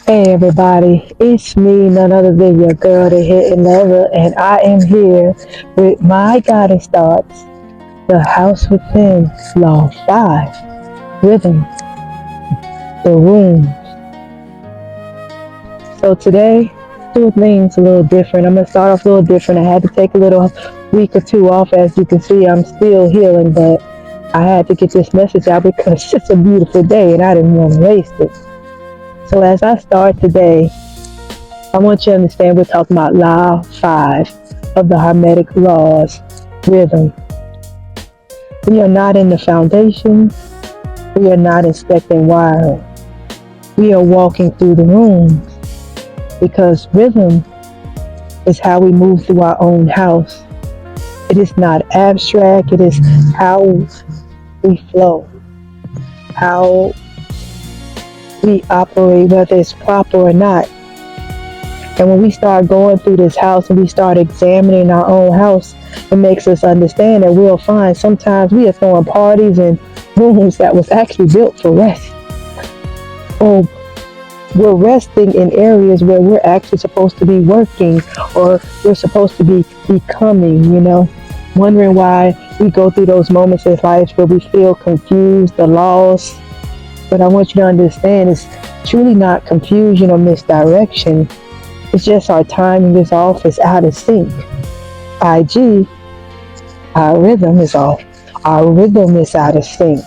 Hey everybody, it's me, none other than your girl, the Hidden Lover, and I am here with my guidance thoughts, the House Within, Law 5, Rhythm, the Room. So today, do things a little different. I'm going to start off a little different. I had to take a little week or two off. As you can see, I'm still healing, but I had to get this message out because it's just a beautiful day and I didn't want to waste it. So as I start today, I want you to understand we're talking about Law 5 of the Hermetic Laws, Rhythm. We are not in the foundation. We are not inspecting wiring. We are walking through the rooms because rhythm is how we move through our own house. It is not abstract. It is how we flow, how we operate, whether it's proper or not. And when we start going through this house and we start examining our own house, it makes us understand that we'll find sometimes we are throwing parties in rooms that was actually built for rest. Or we're resting in areas where we're actually supposed to be working, or we're supposed to be becoming, wondering why we go through those moments in life where we feel confused, the lost. But I want you to understand it's truly not confusion or misdirection. It's just our timing is off, it's out of sync. IG, our rhythm is off. Our rhythm is out of sync.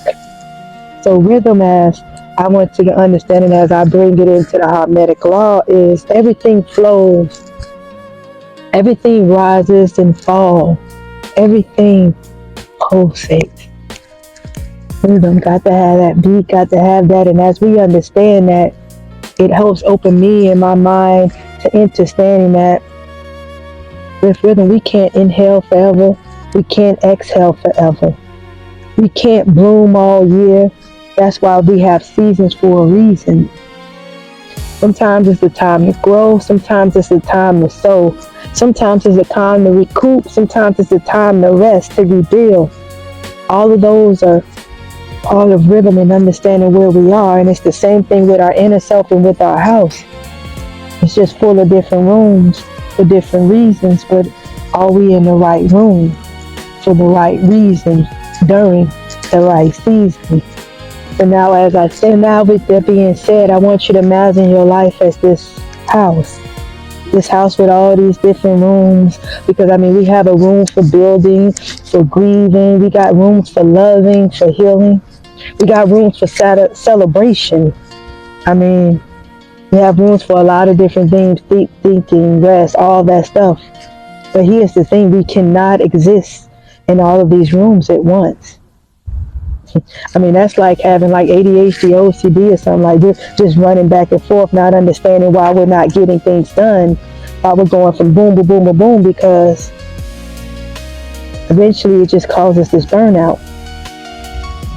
So rhythm, as I want you to understand, and as I bring it into the Hermetic Law, is everything flows. Everything rises and falls. Everything pulsates. Rhythm got to have that beat, got to have that. And as we understand that, it helps open me and my mind to understanding that with rhythm, we can't inhale forever. We can't exhale forever. We can't bloom all year. That's why we have seasons for a reason. Sometimes it's the time to grow. Sometimes it's the time to sow. Sometimes it's the time to recoup. Sometimes it's the time to rest, to rebuild. All of those are part of rhythm and understanding where we are. And it's the same thing with our inner self and with our house. It's just full of different rooms for different reasons, but are we in the right room for the right reason during the right season? So now, as I say now, with that being said, I want you to imagine your life as this house with all these different rooms, because we have a room for building, for grieving, we got rooms for loving, for healing, we got rooms for celebration. We have rooms for a lot of different things, deep thinking, rest, all that stuff. But here's the thing, we cannot exist in all of these rooms at once. That's like having ADHD, OCD or something. We're just running back and forth, not understanding why we're not getting things done, why we're going from boom, boom, boom, boom, boom, because eventually it just causes this burnout.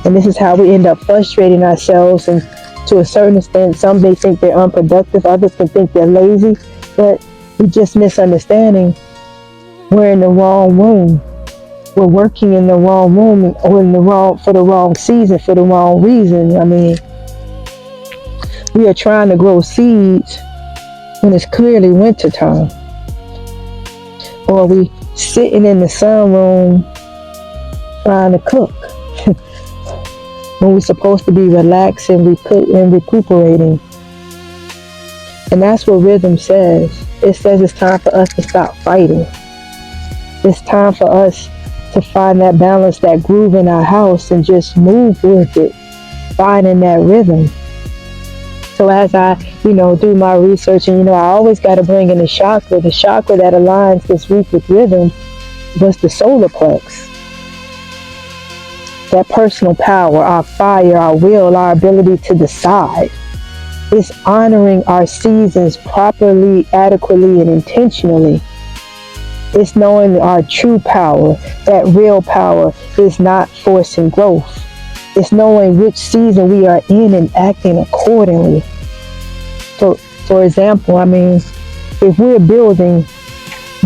And this is how we end up frustrating ourselves, and to a certain extent, some may think they're unproductive, others can think they're lazy, but we're just misunderstanding. We're in the wrong room. We're working in the wrong room, or for the wrong season, for the wrong reason. We are trying to grow seeds when it's clearly winter time. Or we sitting in the sunroom trying to cook when we're supposed to be relaxing and recuperating. And that's what rhythm says. It says it's time for us to stop fighting. It's time for us to find that balance, that groove in our house, and just move with it, finding that rhythm. So as I, do my research, and I always got to bring in the chakra that aligns this week with rhythm was the solar plex. That personal power, our fire, our will, our ability to decide. It's honoring our seasons properly, adequately, and intentionally. It's knowing our true power, that real power is not forcing growth. It's knowing which season we are in and acting accordingly. So, for example, if we're building,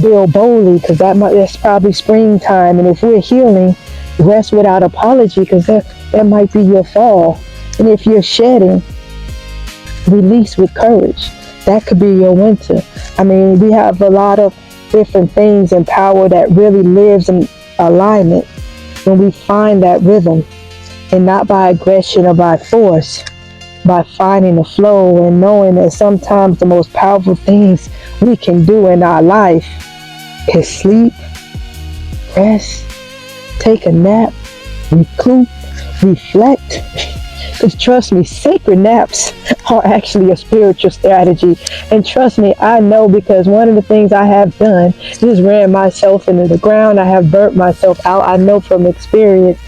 build boldly, because that's probably springtime. And if we're healing, rest without apology, because that might be your fall. And if you're shedding, release with courage. That could be your winter. I mean, we have a lot of different things and power that really lives in alignment when we find that rhythm, and not by aggression or by force, by finding the flow and knowing that sometimes the most powerful things we can do in our life is sleep, rest, take a nap, recoup, reflect. Because trust me, sacred naps are actually a spiritual strategy. And trust me, I know, because one of the things I have done is ran myself into the ground. I have burnt myself out. I know from experience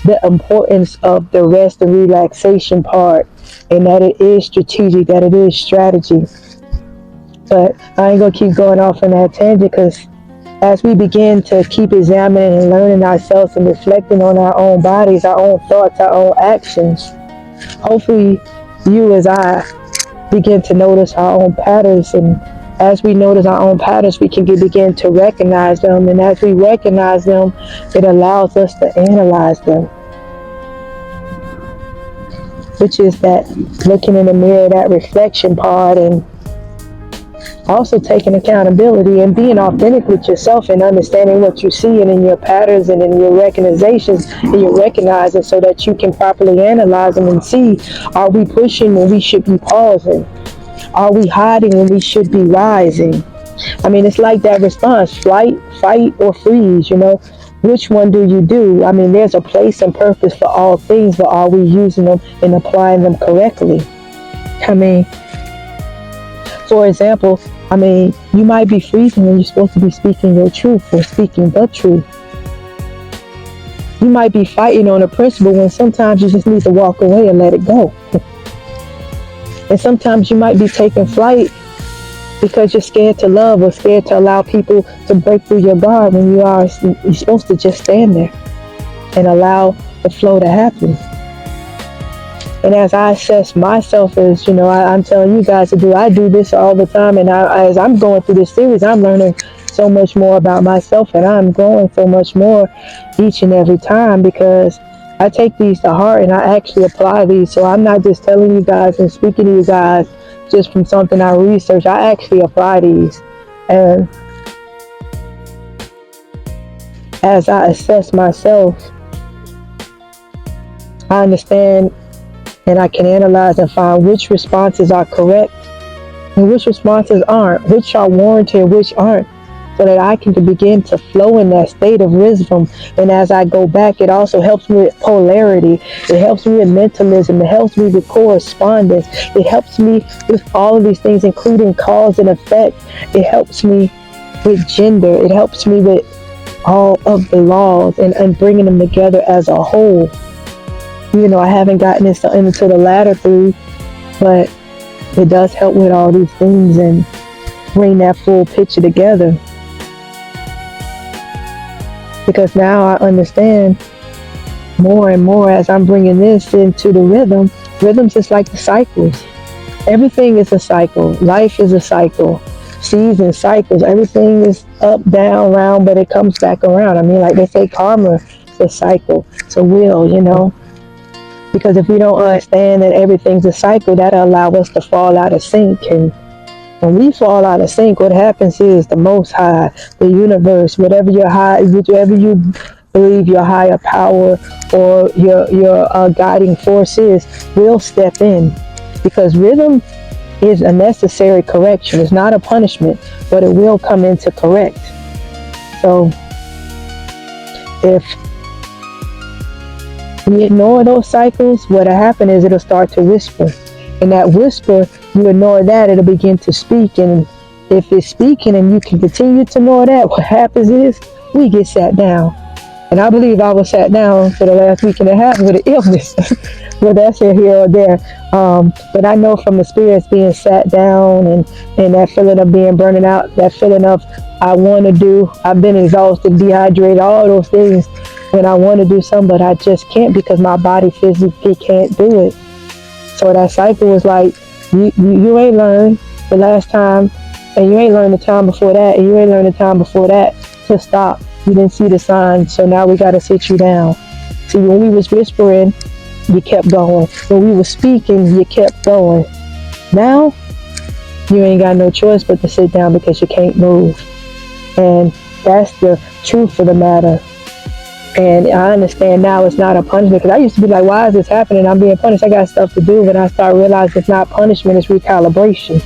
the importance of the rest and relaxation part, and that it is strategic, that it is strategy. But I ain't going to keep going off on that tangent, because as we begin to keep examining and learning ourselves and reflecting on our own bodies, our own thoughts, our own actions, hopefully you as I begin to notice our own patterns. And as we notice our own patterns, we can begin to recognize them. And as we recognize them, it allows us to analyze them, which is that looking in the mirror, that reflection part, and also taking accountability and being authentic with yourself and understanding what you see and in your patterns and in your recognizations, and you recognize it so that you can properly analyze them and see, are we pushing when we should be pausing? Are we hiding when we should be rising? I mean, it's like that response, flight, fight, or freeze, Which one do you do? I mean, there's a place and purpose for all things, but are we using them and applying them correctly? I mean, for example, you might be freezing when you're supposed to be speaking your truth or speaking the truth. You might be fighting on a principle when sometimes you just need to walk away and let it go. And sometimes you might be taking flight because you're scared to love or scared to allow people to break through your guard, when you're supposed to just stand there and allow the flow to happen. And as I assess myself, as I'm telling you guys to do, I do this all the time. And as I'm going through this series, I'm learning so much more about myself, and I'm growing so much more each and every time, because I take these to heart and I actually apply these. So I'm not just telling you guys and speaking to you guys just from something I research. I actually apply these. And as I assess myself, I understand and I can analyze and find which responses are correct and which responses aren't, which are warranted and which aren't, so that I can begin to flow in that state of wisdom. And as I go back, it also helps me with polarity. It helps me with mentalism. It helps me with correspondence. It helps me with all of these things, including cause and effect. It helps me with gender. It helps me with all of the laws and bringing them together as a whole. I haven't gotten into the latter three, but it does help with all these things and bring that full picture together. Because now I understand more and more as I'm bringing this into the rhythm. Rhythms is like the cycles. Everything is a cycle. Life is a cycle. Seasons, cycles. Everything is up, down, round, but it comes back around. Like they say, karma is a cycle. It's a wheel, Because if we don't understand that everything's a cycle, that'll allow us to fall out of sync. And when we fall out of sync, what happens is the Most High, the universe, whatever you believe your higher power or your guiding force is, will step in. Because rhythm is a necessary correction. It's not a punishment, but it will come in to correct. So if we ignore those cycles, what'll happen is it'll start to whisper. And that whisper, you ignore that, it'll begin to speak. And if it's speaking and you can continue to ignore that, what happens is we get sat down. And I believe I was sat down for the last week and a half with an illness. Well, that's here or there. But I know from experience being sat down and that feeling of being burning out, that feeling of I want to do, I've been exhausted, dehydrated, all those things when I want to do something, but I just can't because my body physically can't do it. So that cycle was like, you ain't learned the last time, and you ain't learned the time before that, and you ain't learned the time before that to stop. You didn't see the signs, so now we got to sit you down. See, when we was whispering, you kept going. When we were speaking, you kept going. Now, you ain't got no choice but to sit down because you can't move. And that's the truth of the matter. And I understand now it's not a punishment, because I used to be like, why is this happening? I'm being punished. I got stuff to do. But I start realizing it's not punishment, it's recalibration.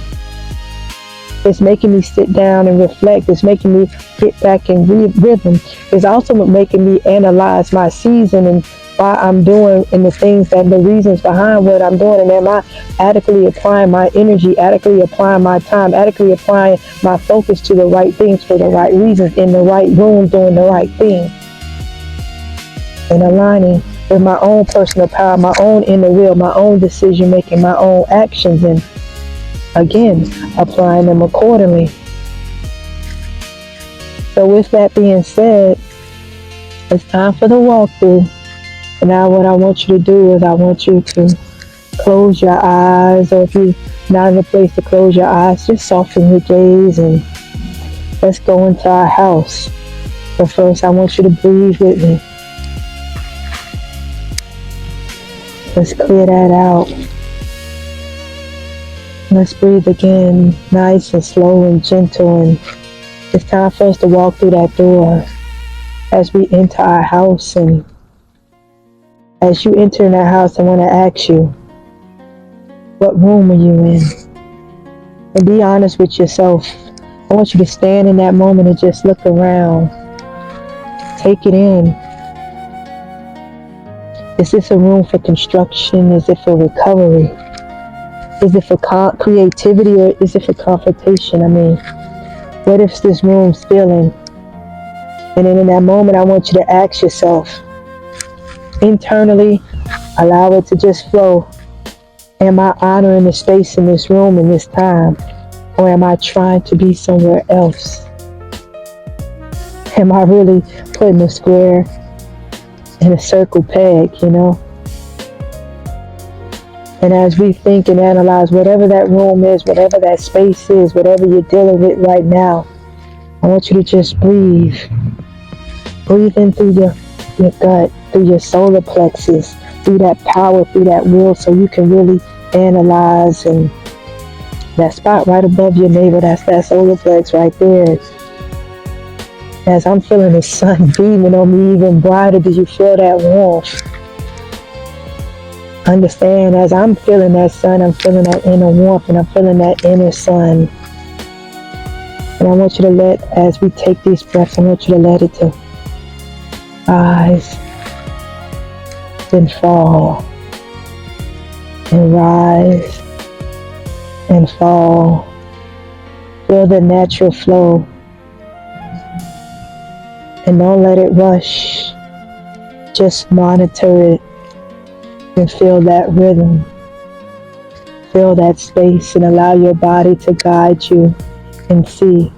It's making me sit down and reflect. It's making me get back in rhythm. It's also making me analyze my season and why I'm doing and the things and the reasons behind what I'm doing. And am I adequately applying my energy, adequately applying my time, adequately applying my focus to the right things for the right reasons, in the right room, doing the right thing. And aligning with my own personal power, my own inner will, my own decision making, my own actions, and again, applying them accordingly. So with that being said, it's time for the walkthrough. And now what I want you to do is I want you to close your eyes, or if you're not in a place to close your eyes, just soften your gaze and let's go into our house. But first, I want you to breathe with me. Let's clear that out. Let's breathe again, nice and slow and gentle. And it's time for us to walk through that door as we enter our house. And as you enter in that house, I want to ask you, what room are you in? And be honest with yourself. I want you to stand in that moment and just look around. Take it in. Is this a room for construction? Is it for recovery? Is it for creativity, or is it for confrontation? I mean, what if this room's filling? And then in that moment, I want you to ask yourself, internally, allow it to just flow. Am I honoring the space in this room in this time? Or am I trying to be somewhere else? Am I really putting a square in a circle peg, you know? And as we think and analyze whatever that room is, whatever that space is, whatever you're dealing with right now, I want you to just breathe. Breathe in through your gut, through your solar plexus, through that power, through that will, so you can really analyze. And that spot right above your navel, that's that solar plex right there. As I'm feeling the sun beaming on me even brighter, do you feel that warmth? Understand, as I'm feeling that sun, I'm feeling that inner warmth, and I'm feeling that inner sun. And I want you to let, as we take these breaths, I want you to let it to rise, then fall, and rise, and fall. Feel the natural flow. And don't let it rush. Just monitor it. And feel that rhythm, feel that space, and allow your body to guide you and see,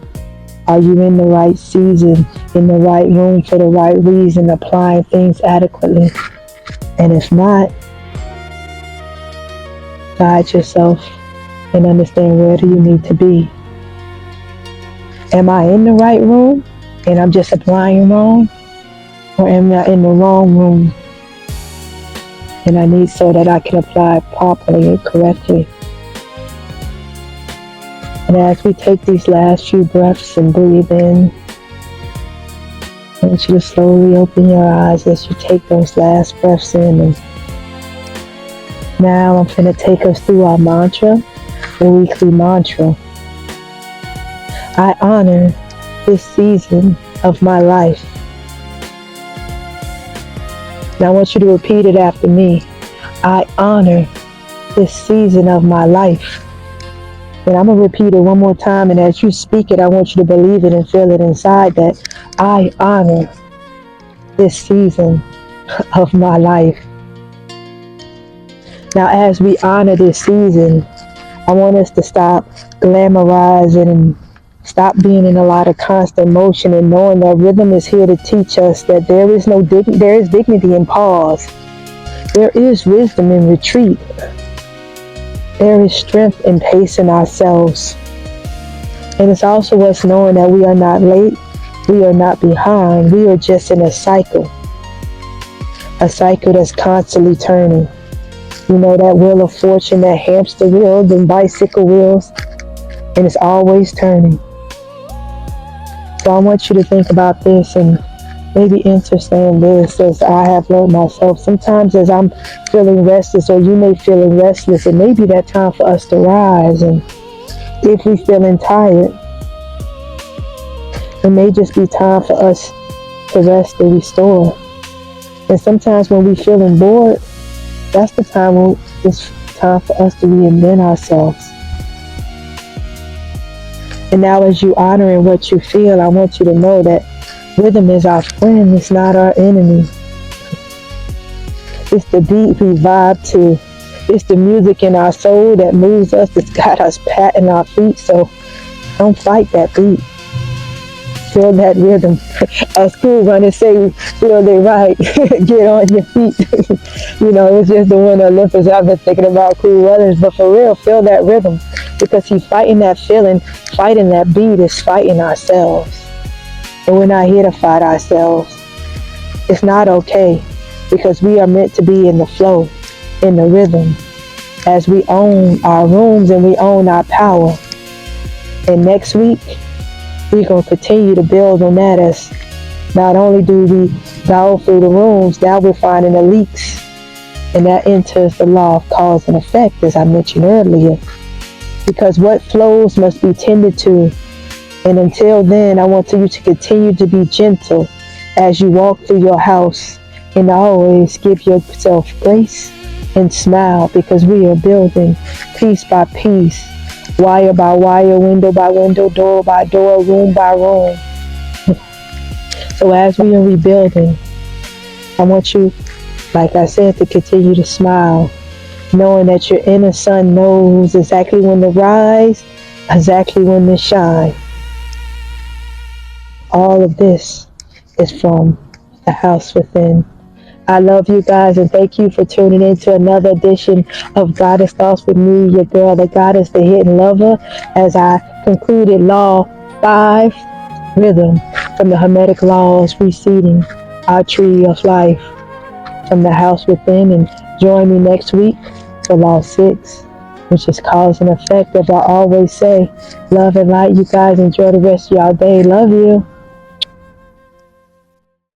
are you in the right season, in the right room for the right reason, applying things adequately? And if not, guide yourself and understand, where do you need to be? Am I in the right room and I'm just applying wrong? Or am I in the wrong room and I need so that I can apply it properly and correctly? And as we take these last few breaths and breathe in, I want you to slowly open your eyes as you take those last breaths in. And now I'm going to take us through our mantra, the weekly mantra. I honor this season of my life. Now I want you to repeat it after me. I honor this season of my life. And I'm going to repeat it one more time. And as you speak it, I want you to believe it and feel it inside, that I honor this season of my life. Now, as we honor this season, I want us to stop glamorizing and stop being in a lot of constant motion, and knowing that rhythm is here to teach us that there is dignity in pause. There is wisdom in retreat. There is strength in pacing ourselves. And it's also us knowing that we are not late, we are not behind, we are just in a cycle that's constantly turning. You know, that wheel of fortune, that hamster wheel, the bicycle wheels, and it's always turning. So I want you to think about this and maybe understand this as I have learned myself. Sometimes as I'm feeling restless, or you may feeling restless, it may be that time for us to rise. And if we feeling tired, it may just be time for us to rest and restore. And sometimes when we feeling bored, that's the time when it's time for us to reinvent ourselves. And now as you honoring what you feel, I want you to know that rhythm is our friend, it's not our enemy. It's the beat we vibe to. It's the music in our soul that moves us, that's got us patting our feet. So don't fight that beat. Feel that rhythm. School runners say, feel they right. Get on your feet. You know, it's just the Winter Olympics. I've been thinking about cool runners, but for real, feel that rhythm. Because he's fighting that feeling, fighting that beat is fighting ourselves. And we're not here to fight ourselves. It's not okay, because we are meant to be in the flow, in the rhythm, as we own our rooms and we own our power. And next week, we're going to continue to build on that, as not only do we go through the rooms, now we're finding the leaks. And that enters the law of cause and effect, as I mentioned earlier. Because what flows must be tended to. And until then, I want you to continue to be gentle as you walk through your house. And always give yourself grace and smile, because we are building piece by piece, wire by wire, window by window, door by door, room by room. So as we are rebuilding, I want you, like I said, to continue to smile, knowing that your inner sun knows exactly when to rise, exactly when to shine. All of this is from the house within. I love you guys, and thank you for tuning in to another edition of Goddess Thoughts with me, your girl, the goddess, the hidden lover, as I concluded Law 5, Rhythm, from the Hermetic Laws, reseeding our tree of life from the house within. And join me next week for Law 6, which is cause and effect. As I always say, love and light. You guys enjoy the rest of y'all day. Love you.